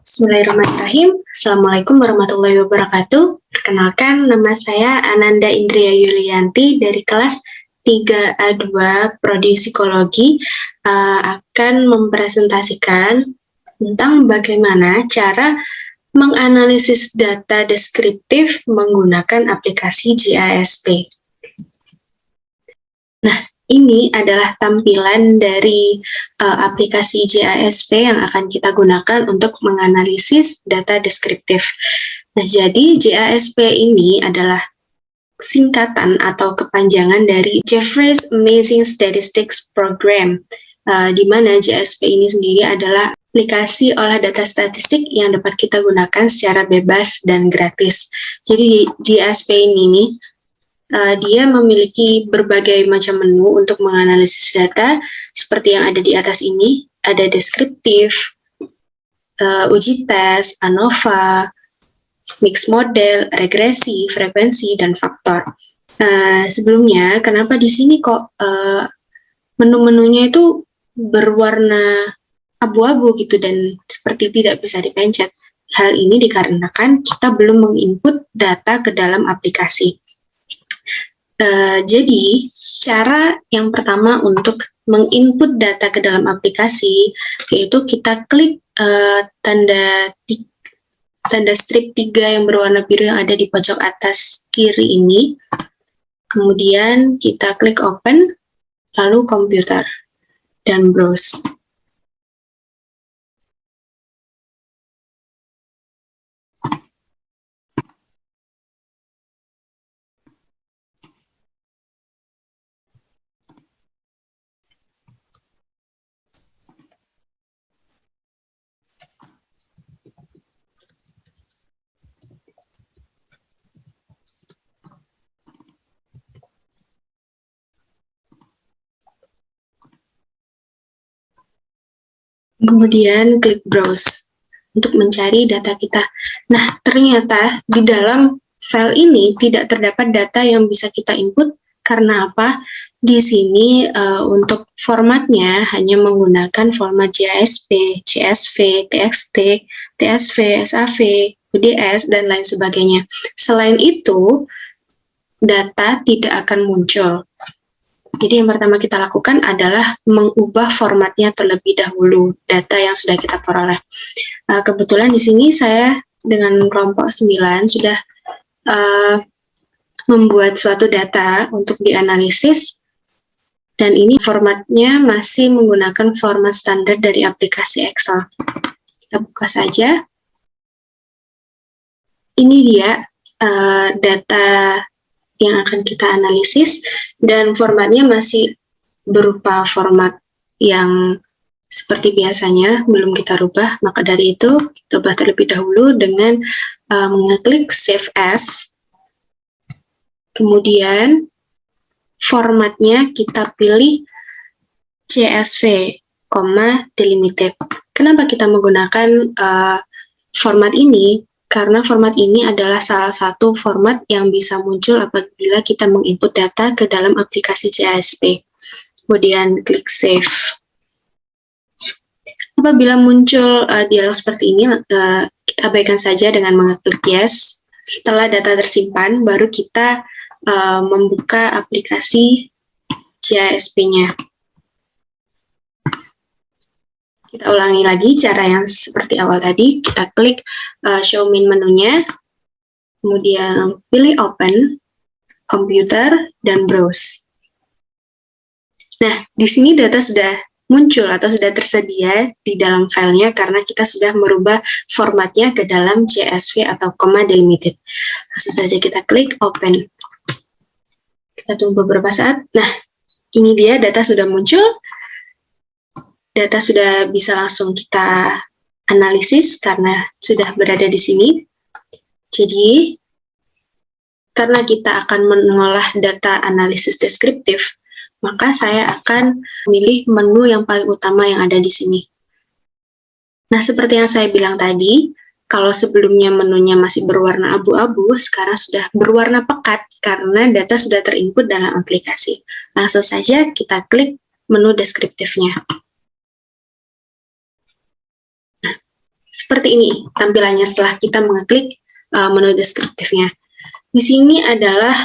Bismillahirrahmanirrahim. Assalamualaikum warahmatullahi wabarakatuh. Perkenalkan, nama saya Ananda Indria Yulianti dari kelas 3A2 Prodi Psikologi akan mempresentasikan tentang bagaimana cara menganalisis data deskriptif menggunakan aplikasi JASP. Nah, ini adalah tampilan dari aplikasi JASP yang akan kita gunakan untuk menganalisis data deskriptif. Nah, jadi JASP ini adalah singkatan atau kepanjangan dari Jeffreys Amazing Statistics Program, di mana JASP ini sendiri adalah aplikasi olah data statistik yang dapat kita gunakan secara bebas dan gratis. Jadi JASP ini nih, dia memiliki berbagai macam menu untuk menganalisis data seperti yang ada di atas ini. Ada deskriptif, uji tes, ANOVA, mix model, regresi, frekuensi, dan faktor. Sebelumnya, kenapa di sini kok menu-menunya itu berwarna abu-abu gitu dan seperti tidak bisa dipencet? Hal ini dikarenakan kita belum menginput data ke dalam aplikasi. Jadi, cara yang pertama untuk menginput data ke dalam aplikasi yaitu kita klik tanda strip 3 yang berwarna biru yang ada di pojok atas kiri ini. Kemudian kita klik open, lalu komputer, dan browse. Kemudian klik browse untuk mencari data kita. Nah, ternyata di dalam file ini tidak terdapat data yang bisa kita input. Karena apa? Di sini untuk formatnya hanya menggunakan format JASP, CSV, TXT, TSV, SAV, UDS, dan lain sebagainya. Selain itu, data tidak akan muncul. Jadi yang pertama kita lakukan adalah mengubah formatnya terlebih dahulu, data yang sudah kita peroleh. Kebetulan di sini saya dengan kelompok 9 sudah membuat suatu data untuk dianalisis, dan ini formatnya masih menggunakan format standar dari aplikasi Excel. Kita buka saja. Ini dia data yang akan kita analisis, dan formatnya masih berupa format yang seperti biasanya, belum kita rubah. Maka dari itu, kita ubah terlebih dahulu dengan mengeklik Save As. Kemudian, formatnya kita pilih CSV, delimited. Kenapa kita menggunakan format ini? Karena format ini adalah salah satu format yang bisa muncul apabila kita menginput data ke dalam aplikasi JASP. Kemudian klik Save. Apabila muncul dialog seperti ini, kita abaikan saja dengan mengeklik Yes. Setelah data tersimpan, baru kita membuka aplikasi JASP-nya. Kita ulangi lagi cara yang seperti awal tadi. Kita klik show main menunya, kemudian pilih open, komputer, dan browse. Nah, di sini data sudah muncul atau sudah tersedia di dalam filenya karena kita sudah merubah formatnya ke dalam CSV atau delimited. Langsung saja kita klik open. Kita tunggu beberapa saat. Nah, ini dia data sudah muncul. Data sudah bisa langsung kita analisis karena sudah berada di sini. Jadi, karena kita akan mengolah data analisis deskriptif, maka saya akan memilih menu yang paling utama yang ada di sini. Nah, seperti yang saya bilang tadi, kalau sebelumnya menunya masih berwarna abu-abu, sekarang sudah berwarna pekat karena data sudah terinput dalam aplikasi. Langsung saja kita klik menu deskriptifnya. seperti ini tampilannya setelah kita mengeklik menu deskriptifnya. Di sini adalah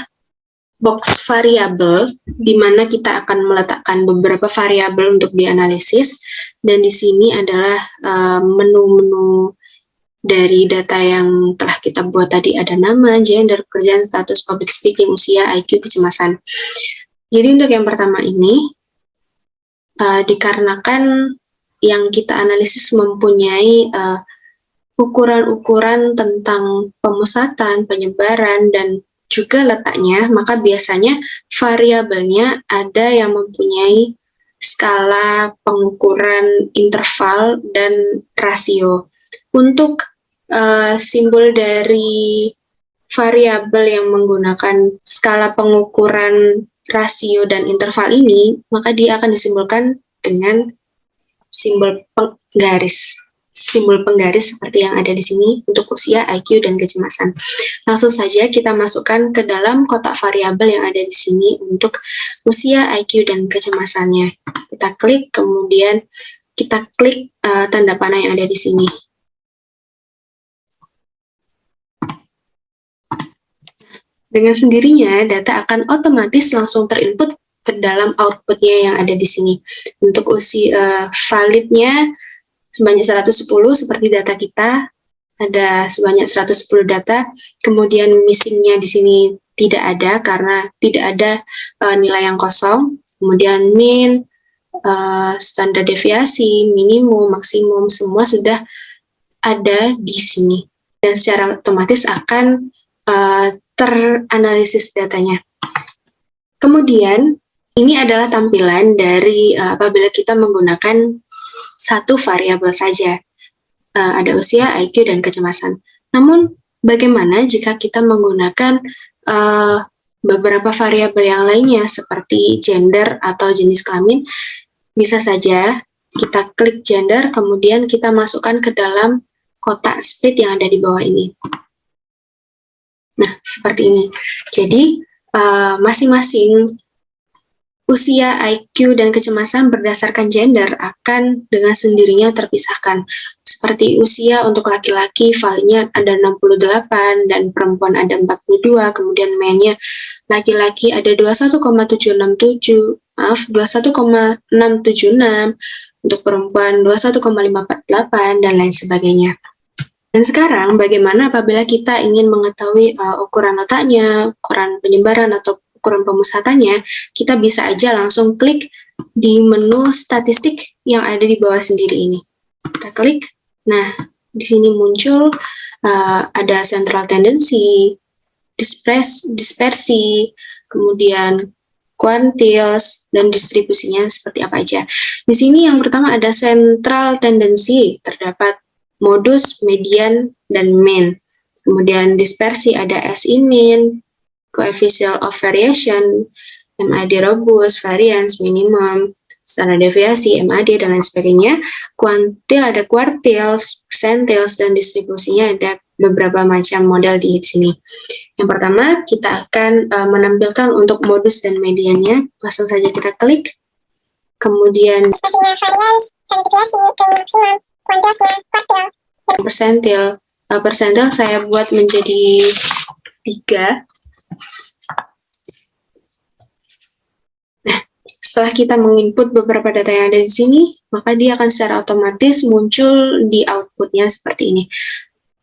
box variabel, di mana kita akan meletakkan beberapa variabel untuk dianalisis, dan di sini adalah menu-menu dari data yang telah kita buat tadi, ada nama, gender, pekerjaan, status, public speaking, usia, IQ, kecemasan. Jadi untuk yang pertama ini, dikarenakan yang kita analisis mempunyai ukuran-ukuran tentang pemusatan, penyebaran, dan juga letaknya, maka biasanya variabelnya ada yang mempunyai skala pengukuran interval dan rasio. Untuk simbol dari variabel yang menggunakan skala pengukuran rasio dan interval ini, maka dia akan disimbolkan dengan simbol penggaris seperti yang ada di sini untuk usia, IQ, dan kecemasan. Langsung saja kita masukkan ke dalam kotak variabel yang ada di sini untuk usia, IQ, dan kecemasannya. Kita klik, kemudian kita klik tanda panah yang ada di sini. Dengan sendirinya, data akan otomatis langsung terinput ke dalam outputnya yang ada di sini. Untuk usia validnya sebanyak 110 seperti data kita, ada sebanyak 110 data, kemudian missingnya di sini tidak ada karena tidak ada nilai yang kosong, kemudian min, standar deviasi, minimum, maksimum, semua sudah ada di sini. Dan secara otomatis akan teranalisis datanya. Kemudian, ini adalah tampilan dari apabila kita menggunakan satu variabel saja. Ada usia, IQ, dan kecemasan. Namun, bagaimana jika kita menggunakan beberapa variabel yang lainnya seperti gender atau jenis kelamin? Bisa saja kita klik gender, kemudian kita masukkan ke dalam kotak speed yang ada di bawah ini. Nah, seperti ini. Jadi, masing-masing usia, IQ, dan kecemasan berdasarkan gender akan dengan sendirinya terpisahkan. Seperti usia untuk laki-laki, validnya ada 68, dan perempuan ada 42, kemudian mainnya laki-laki ada 21,676, untuk perempuan 21,548, dan lain sebagainya. Dan sekarang, bagaimana apabila kita ingin mengetahui ukuran letaknya, ukuran penyebaran, atau ukuran pemusatannya, kita bisa aja langsung klik di menu statistik yang ada di bawah sendiri ini. Kita klik, nah di sini muncul ada central tendency, dispersi, kemudian quantiles, dan distribusinya seperti apa aja. Di sini yang pertama ada central tendency, terdapat modus, median, dan mean. Kemudian dispersi ada SI mean, coefficient of variation, MAD robust, variance, minimum, standar deviasi, MAD, dan lain sebagainya. Kuantil ada quartiles, percentiles, dan distribusinya ada beberapa macam model di sini. Yang pertama, kita akan menampilkan untuk modus dan mediannya. Langsung saja kita klik. Kemudian variance, standar deviasi, maksimum, kuantilesnya, quartile, dan persentil. Persentil saya buat menjadi 3. Nah, setelah kita menginput beberapa data yang ada di sini, maka dia akan secara otomatis muncul di outputnya seperti ini.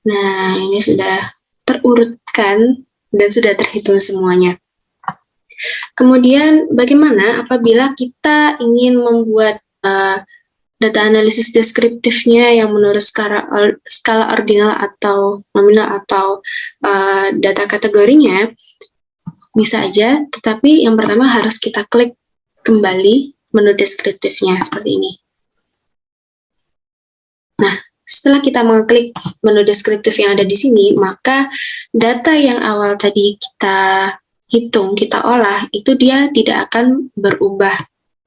Nah, ini sudah terurutkan dan sudah terhitung semuanya. Kemudian, bagaimana apabila kita ingin membuat data analisis deskriptifnya yang menurut skala ordinal atau nominal atau data kategorinya? Bisa aja, tetapi yang pertama harus kita klik kembali menu deskriptifnya seperti ini. Nah, setelah kita mengklik menu deskriptif yang ada di sini, maka data yang awal tadi kita hitung, kita olah, itu dia tidak akan berubah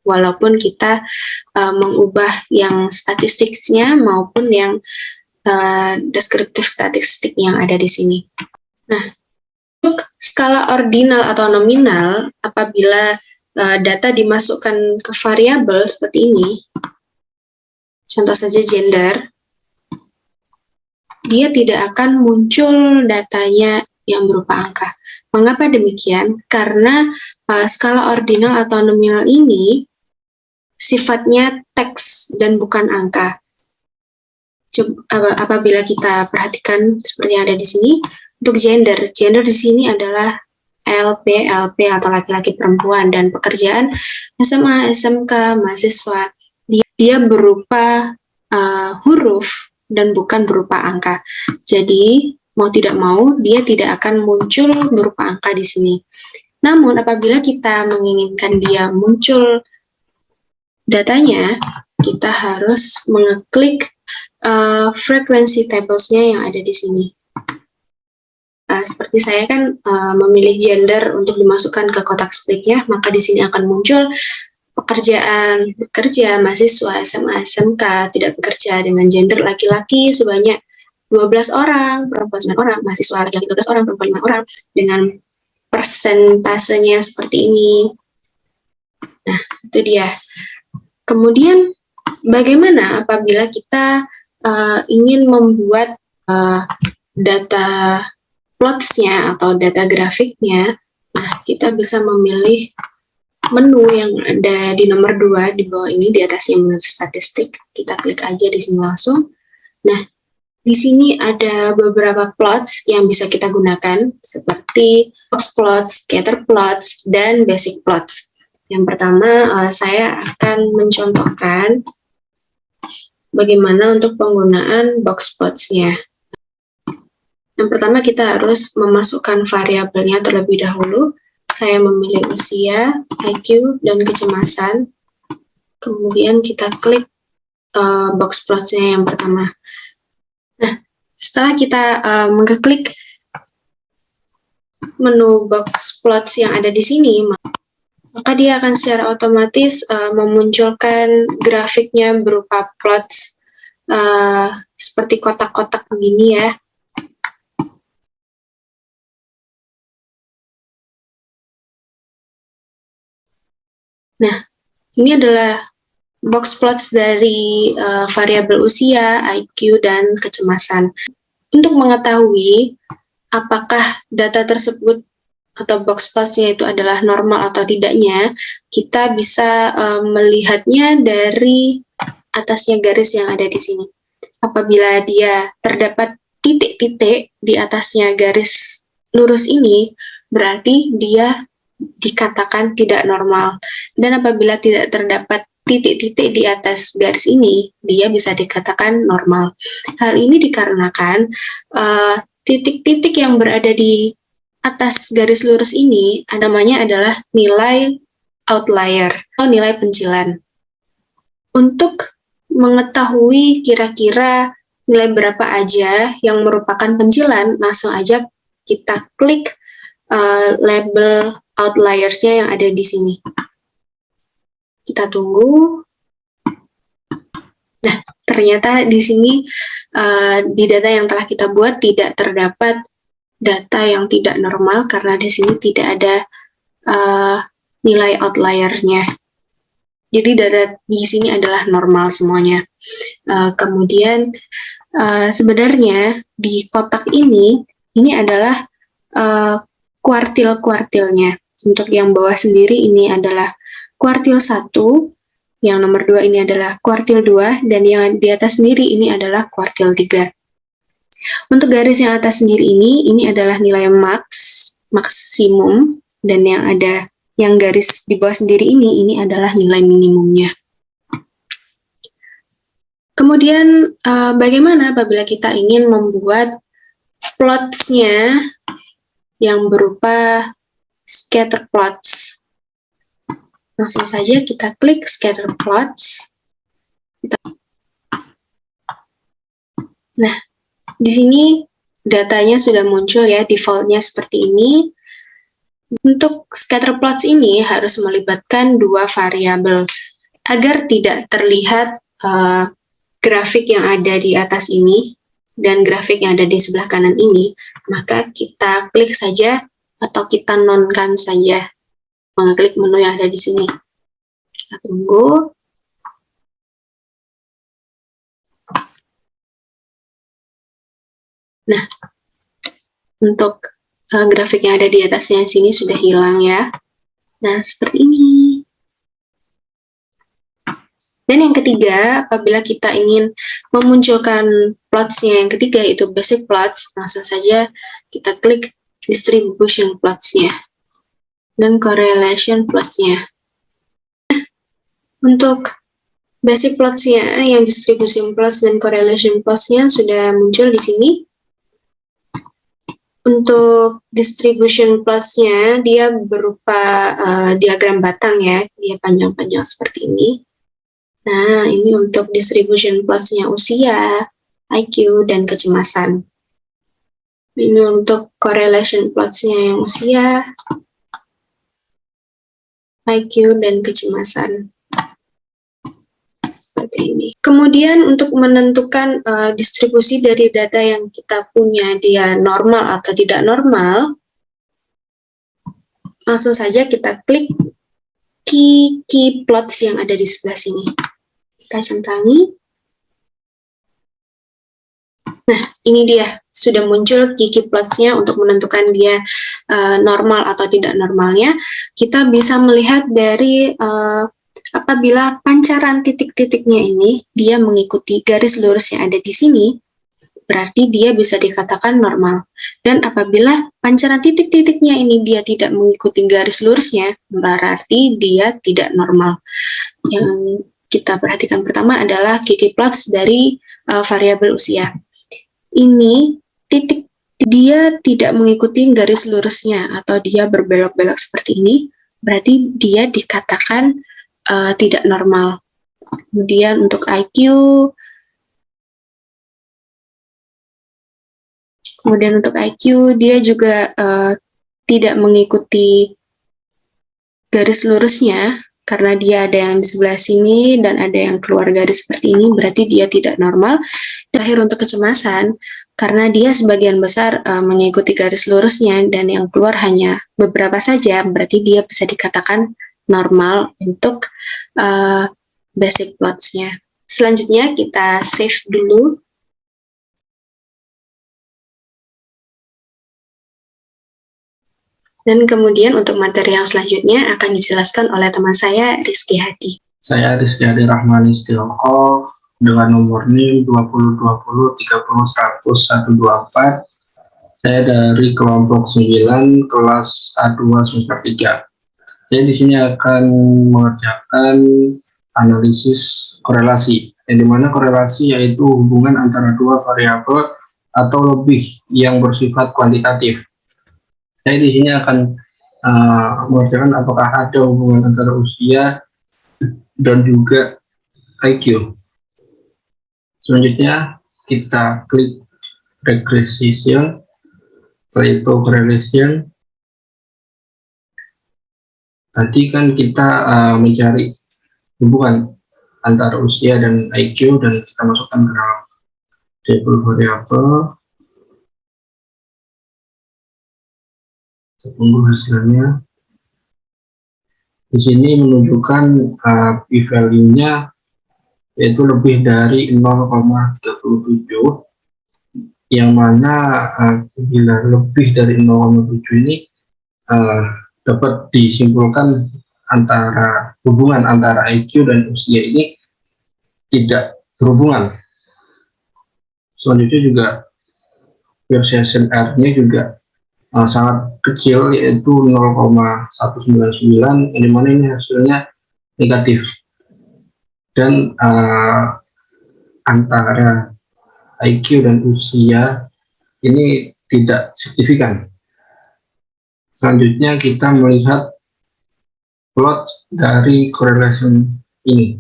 walaupun kita mengubah yang statistiknya maupun yang deskriptif statistik yang ada di sini. Nah, untuk skala ordinal atau nominal, apabila data dimasukkan ke variabel seperti ini, contoh saja gender, dia tidak akan muncul datanya yang berupa angka. Mengapa demikian? Karena skala ordinal atau nominal ini sifatnya teks dan bukan angka. Apabila kita perhatikan seperti yang ada di sini, untuk gender di sini adalah LP atau laki-laki perempuan, dan pekerjaan SMA, SMK, mahasiswa, dia berupa huruf dan bukan berupa angka. Jadi, mau tidak mau, dia tidak akan muncul berupa angka di sini. Namun, apabila kita menginginkan dia muncul datanya, kita harus mengeklik frequency tables-nya yang ada di sini. Seperti saya kan memilih gender untuk dimasukkan ke kotak split-nya, maka di sini akan muncul pekerjaan, bekerja, mahasiswa, SMA, SMK, tidak bekerja dengan gender laki-laki sebanyak 12 orang, perempuan 9 orang, mahasiswa laki-laki 12 orang, perempuan 5 orang, dengan persentasenya seperti ini. Nah, itu dia. Kemudian, bagaimana apabila kita ingin membuat data plots-nya atau data grafiknya? Nah, kita bisa memilih menu yang ada di nomor 2 di bawah ini, di atasnya menu statistik. Kita klik aja di sini langsung. Nah, di sini ada beberapa plots yang bisa kita gunakan, seperti box plots, scatter plots, dan basic plots. Yang pertama, saya akan mencontohkan bagaimana untuk penggunaan box plots-nya. Yang pertama, kita harus memasukkan variabelnya terlebih dahulu. Saya memilih usia, IQ, dan kecemasan. Kemudian kita klik box plots-nya yang pertama. Nah, setelah kita mengklik menu box plots yang ada di sini, maka dia akan secara otomatis memunculkan grafiknya berupa plots seperti kotak-kotak begini ya. Nah, ini adalah box plots dari variabel usia, IQ, dan kecemasan. Untuk mengetahui apakah data tersebut atau box plots-nya itu adalah normal atau tidaknya, kita bisa melihatnya dari atasnya garis yang ada di sini. Apabila dia terdapat titik-titik di atasnya garis lurus ini, berarti dia dikatakan tidak normal. Dan apabila tidak terdapat titik-titik di atas garis ini, dia bisa dikatakan normal. Hal ini dikarenakan titik-titik yang berada di atas garis lurus ini namanya adalah nilai outlier atau nilai pencilan. Untuk mengetahui kira-kira nilai berapa aja yang merupakan pencilan, langsung aja kita klik label outliers-nya yang ada di sini. Kita tunggu. Nah, ternyata di sini di data yang telah kita buat tidak terdapat data yang tidak normal karena di sini tidak ada nilai outlier-nya. Jadi data di sini adalah normal semuanya. Kemudian sebenarnya di kotak ini adalah kuartil-kuartilnya. Untuk yang bawah sendiri ini adalah kuartil 1, yang nomor 2 ini adalah kuartil 2, dan yang di atas sendiri ini adalah kuartil 3. Untuk garis yang atas sendiri ini adalah nilai maksimum, dan yang garis di bawah sendiri ini adalah nilai minimumnya. Kemudian bagaimana apabila kita ingin membuat plots-nya yang berupa scatter plots? Langsung saja kita klik scatter plots. Nah, di sini datanya sudah muncul ya, defaultnya seperti ini. Untuk scatter plots ini harus melibatkan 2 variabel agar tidak terlihat grafik yang ada di atas ini dan grafik yang ada di sebelah kanan ini, maka kita klik saja atau kita nonkan saja, mengeklik menu yang ada di sini. Kita tunggu. Nah, untuk grafik yang ada di atasnya sini sudah hilang ya. Nah, seperti ini. Dan yang ketiga, apabila kita ingin memunculkan plots-nya yang ketiga, yaitu basic plots, langsung saja kita klik distribution plots-nya dan correlation plots-nya. Untuk basic plots-nya, yang distribution plots dan correlation plots-nya sudah muncul di sini. Untuk distribution plots-nya, dia berupa diagram batang ya, dia panjang-panjang seperti ini. Nah, ini untuk distribution plots-nya usia, IQ, dan kecemasan. Ini untuk correlation plots-nya yang usia, IQ, dan kecemasan. Seperti ini. Kemudian untuk menentukan distribusi dari data yang kita punya, dia normal atau tidak normal, langsung saja kita klik key plots yang ada di sebelah sini. Kita centangi. Nah, ini dia, sudah muncul key plots-nya untuk menentukan dia normal atau tidak normalnya. Kita bisa melihat dari apabila pancaran titik-titiknya ini, dia mengikuti garis lurus yang ada di sini, berarti dia bisa dikatakan normal. Dan apabila pancaran titik-titiknya ini dia tidak mengikuti garis lurusnya, berarti dia tidak normal. Yang kita perhatikan pertama adalah key plots dari variabel usia. Ini titik dia tidak mengikuti garis lurusnya atau dia berbelok-belok seperti ini, berarti dia dikatakan tidak normal. Kemudian untuk IQ, dia juga tidak mengikuti garis lurusnya, karena dia ada yang di sebelah sini dan ada yang keluar garis seperti ini, berarti dia tidak normal. Terakhir untuk kecemasan, karena dia sebagian besar mengikuti garis lurusnya dan yang keluar hanya beberapa saja, berarti dia bisa dikatakan normal untuk basic plots-nya. Selanjutnya kita save dulu. Dan kemudian untuk materi yang selanjutnya akan dijelaskan oleh teman saya, Rizky Hadi. Saya Rizky Hadi Rahmani Setioko dengan nomor NIM 202030100124. Saya dari kelompok 9 kelas A2 semester 3. Saya di sini akan mengerjakan analisis korelasi, yang dimana korelasi yaitu hubungan antara dua variabel atau lebih yang bersifat kuantitatif. Saya di sini akan mengerjakan apakah ada hubungan antara usia dan juga IQ. Selanjutnya kita klik regression, setelah itu correlation. Tadi kan kita mencari hubungan antara usia dan IQ dan kita masukkan ke dalam table variabel. Kita tunggu hasilnya. Di sini menunjukkan p-value-nya yaitu lebih dari 0,37, yang mana bila lebih dari 0,7 ini dapat disimpulkan antara hubungan antara IQ dan usia ini tidak berhubungan. Selanjutnya juga variation R-nya juga sangat kecil, yaitu 0,199, yang dimana ini hasilnya negatif. Dan antara IQ dan usia ini tidak signifikan. Selanjutnya kita melihat plot dari correlation ini.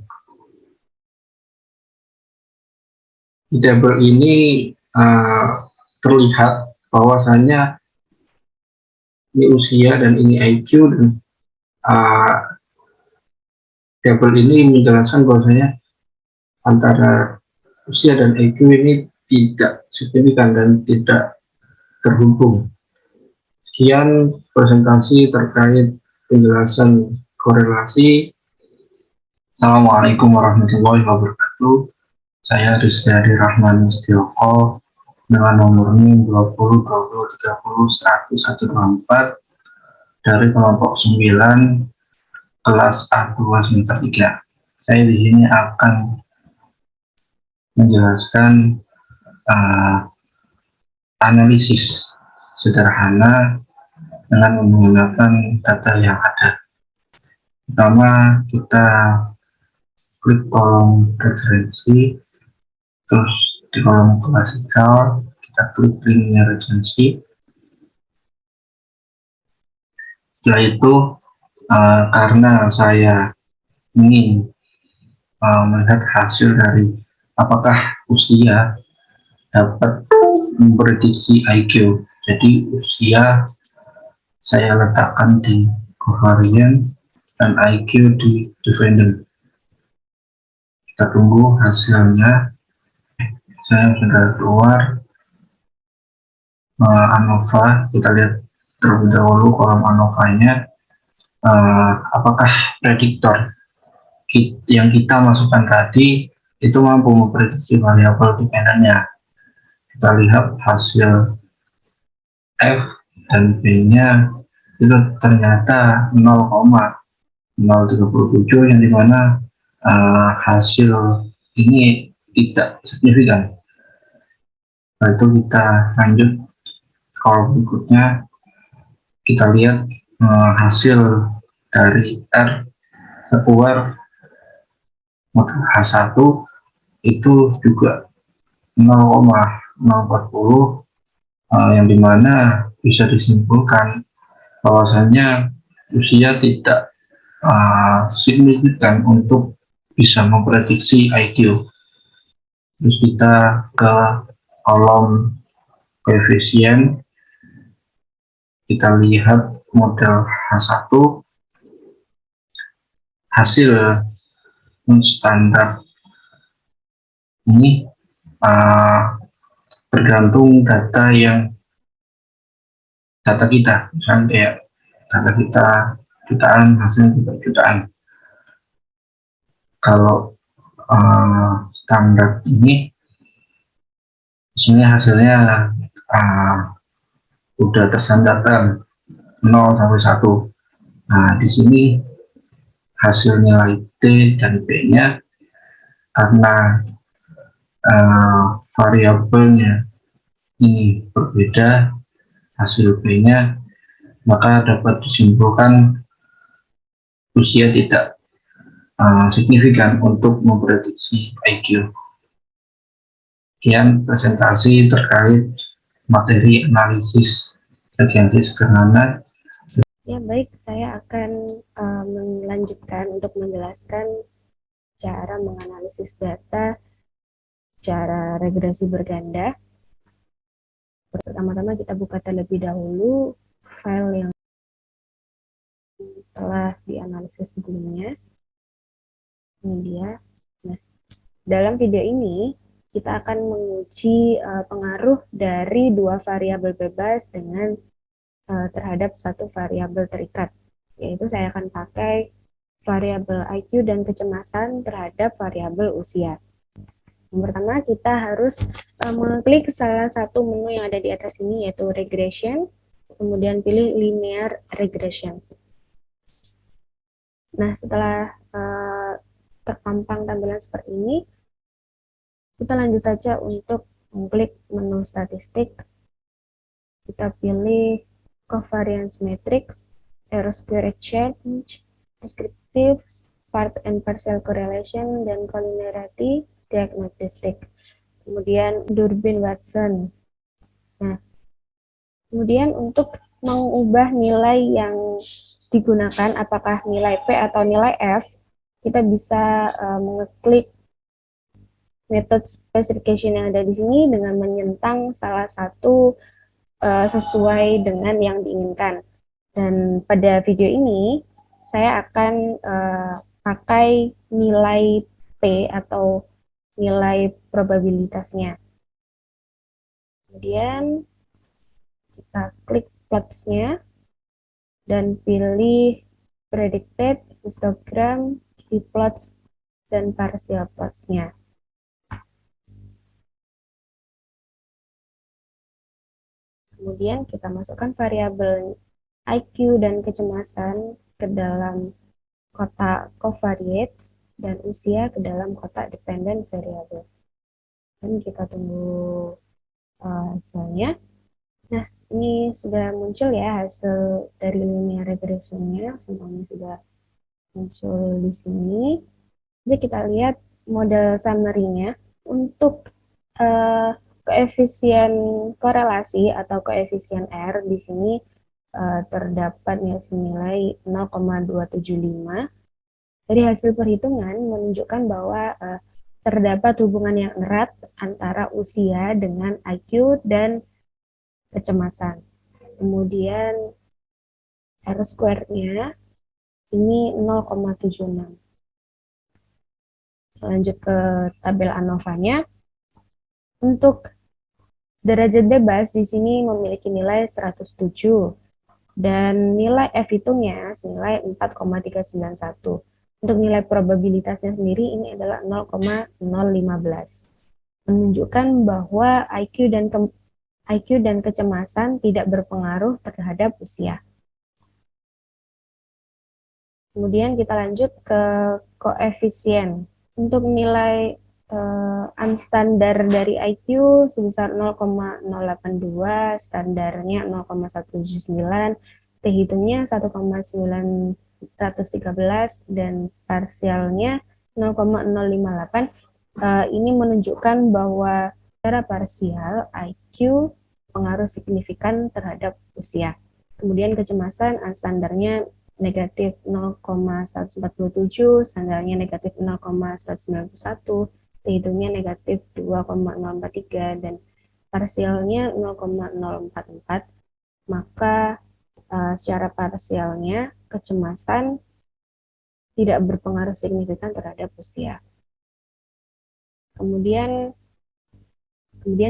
Di tabel ini terlihat bahwasannya ini usia dan ini IQ, dan tabel ini menjelaskan bahwasanya antara usia dan IQ ini tidak signifikan dan tidak terhubung. Sekian presentasi terkait penjelasan korelasi. Assalamualaikum warahmatullahi wabarakatuh. Saya Rizky Hadi Rahmani Setioko dengan nomornya 20, 20, 30, 100, 124 dari kelompok 9 kelas A2 semester 3. Saya di sini akan menjelaskan analisis sederhana dengan menggunakan data yang ada. Pertama, kita klik kolom referensi, terus di kolom klasikal kita klik linear regency. Setelah itu karena saya ingin melihat hasil dari apakah usia dapat memprediksi IQ, jadi usia saya letakkan di covariance dan IQ di dependent. Kita tunggu hasilnya. Saya sudah keluar ANOVA. Kita lihat terlebih dahulu kolom ANOVA-nya, apakah prediktor yang kita masukkan tadi itu mampu memprediksi variabel dependennya. Kita lihat hasil F dan B-nya itu ternyata 0,037, yang dimana hasil ini tidak signifikan. Nah, itu kita lanjut kalau berikutnya. Kita lihat hasil dari R sekuar model H1 itu juga 0,040, yang dimana bisa disimpulkan bahwasanya usia tidak signifikan untuk bisa memprediksi IQ. Terus kita ke kolom koefisien, kita lihat model H1, hasil standar ini tergantung data kita, misalnya kayak data kita jutaan, hasilnya juga jutaan. Kalau standar ini, di sini hasilnya udah tersandarkan 0 sampai 1. Nah, di sini hasil nilai T dan B-nya karena variabelnya ini berbeda, hasil B-nya, maka dapat disimpulkan usia tidak signifikan untuk memprediksi IQ. Sekian presentasi terkait materi analisis regensi sederhana. Ya, baik, saya akan melanjutkan untuk menjelaskan cara menganalisis data cara regresi berganda. Pertama-tama kita buka terlebih dahulu file yang telah dianalisis sebelumnya. Ini dia. Nah, dalam video ini kita akan menguji pengaruh dari dua variabel bebas dengan terhadap satu variabel terikat, yaitu saya akan pakai variabel IQ dan kecemasan terhadap variabel usia. Yang pertama, kita harus mengklik salah satu menu yang ada di atas ini, yaitu regression, kemudian pilih linear regression. Nah, setelah terpampang tampilan seperti ini, kita lanjut saja untuk mengklik menu statistik. Kita pilih covariance matrix, error square exchange, descriptive, part and partial correlation, dan collinearity diagnostic. Kemudian Durbin-Watson. Nah, kemudian untuk mengubah nilai yang digunakan, apakah nilai P atau nilai F, kita bisa mengeklik method specification yang ada di sini dengan menyentang salah satu sesuai dengan yang diinginkan. Dan pada video ini saya akan pakai nilai P atau nilai probabilitasnya. Kemudian kita klik plots-nya dan pilih predicted, histogram, plots, dan partial plots-nya. Kemudian kita masukkan variabel IQ dan kecemasan ke dalam kotak covariates dan usia ke dalam kotak dependent variable. Dan kita tunggu hasilnya. Nah, ini sudah muncul ya hasil dari linear regressionnya, semuanya sudah muncul di sini. Jadi kita lihat model summary-nya untuk koefisien korelasi atau koefisien R di sini terdapat senilai 0,275. Dari hasil perhitungan menunjukkan bahwa terdapat hubungan yang erat antara usia dengan IQ dan kecemasan. Kemudian R square-nya ini 0,76. Lanjut ke tabel ANOVA-nya. Untuk derajat bebas di sini memiliki nilai 107 dan nilai F hitungnya senilai 4,391. Untuk nilai probabilitasnya sendiri ini adalah 0,015. Menunjukkan bahwa IQ dan kecemasan tidak berpengaruh terhadap usia. Kemudian kita lanjut ke koefisien. Untuk nilai unstandar dari IQ sebesar 0,082, standarnya 0,179, T hitungnya 1,913 dan parsialnya 0,058. Ini menunjukkan bahwa secara parsial IQ pengaruh signifikan terhadap usia. Kemudian kecemasan standarnya negatif 0,147, standarnya negatif 0,191, hitungnya negatif 2,043 dan parsialnya 0,044. Maka secara parsialnya kecemasan tidak berpengaruh signifikan terhadap usia. Kemudian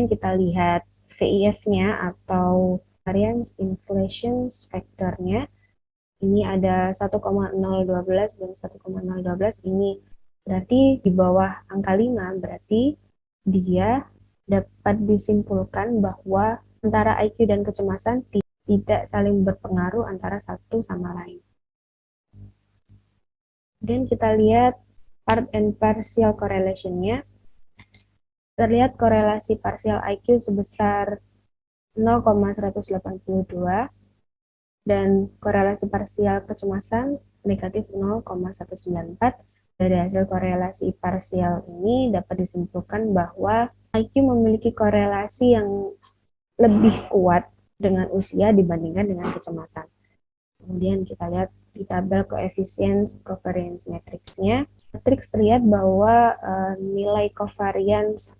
kita lihat VIF-nya atau variance inflation factor-nya. Ini ada 1,012 dan 1,012, ini berarti di bawah angka 5, berarti dia dapat disimpulkan bahwa antara IQ dan kecemasan tidak saling berpengaruh antara satu sama lain. Kemudian kita lihat part and partial correlation-nya. Terlihat korelasi parsial IQ sebesar 0,182 dan korelasi parsial kecemasan negatif 0,194. Dari hasil korelasi parsial ini dapat disimpulkan bahwa IQ memiliki korelasi yang lebih kuat dengan usia dibandingkan dengan kecemasan. Kemudian kita lihat di tabel coefficient covariance matrix-nya. Matriks terlihat bahwa nilai covariance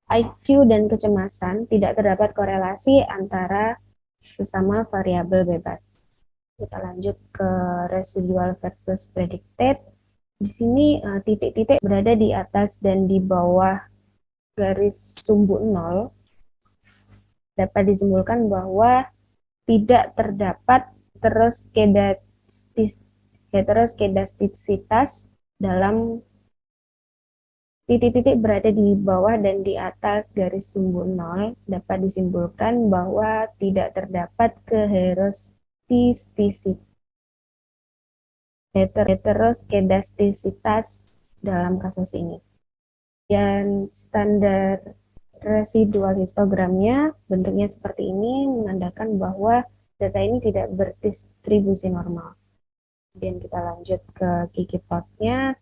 IQ dan kecemasan tidak terdapat korelasi antara sesama variabel bebas. Kita lanjut ke residual versus predicted. Di sini titik-titik berada di atas dan di bawah garis sumbu 0. Dapat disimpulkan bahwa tidak terdapat heteroskedastisitas dalam titik-titik berada di bawah dan di atas garis sumbu 0. Dapat disimpulkan bahwa tidak terdapat heteroskedastisitas dalam kasus ini. Dan standar residual histogramnya bentuknya seperti ini, menandakan bahwa data ini tidak berdistribusi normal. Kemudian kita lanjut ke Kiki plots-nya.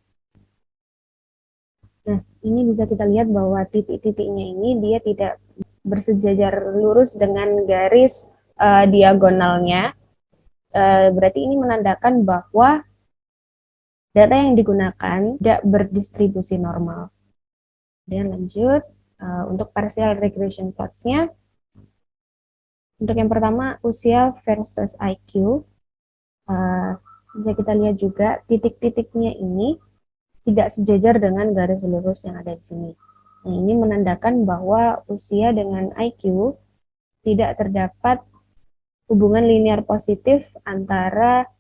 Nah, ini bisa kita lihat bahwa titik-titiknya ini dia tidak bersejajar lurus dengan garis diagonalnya. Berarti ini menandakan bahwa data yang digunakan tidak berdistribusi normal. Dan lanjut, untuk partial regression plots-nya. Untuk yang pertama, usia versus IQ. Bisa kita lihat juga titik-titiknya ini tidak sejajar dengan garis lurus yang ada di sini. Nah, ini menandakan bahwa usia dengan IQ tidak terdapat hubungan linear positif antara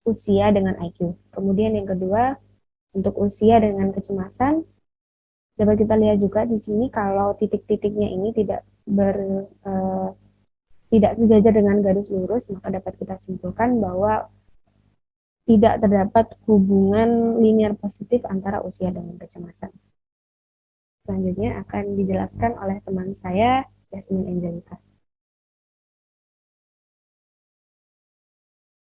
usia dengan IQ. Kemudian yang kedua, untuk usia dengan kecemasan, dapat kita lihat juga di sini kalau titik-titiknya ini tidak tidak sejajar dengan garis lurus, maka dapat kita simpulkan bahwa tidak terdapat hubungan linear positif antara usia dengan kecemasan. Selanjutnya akan dijelaskan oleh teman saya, Yasmin Angelita.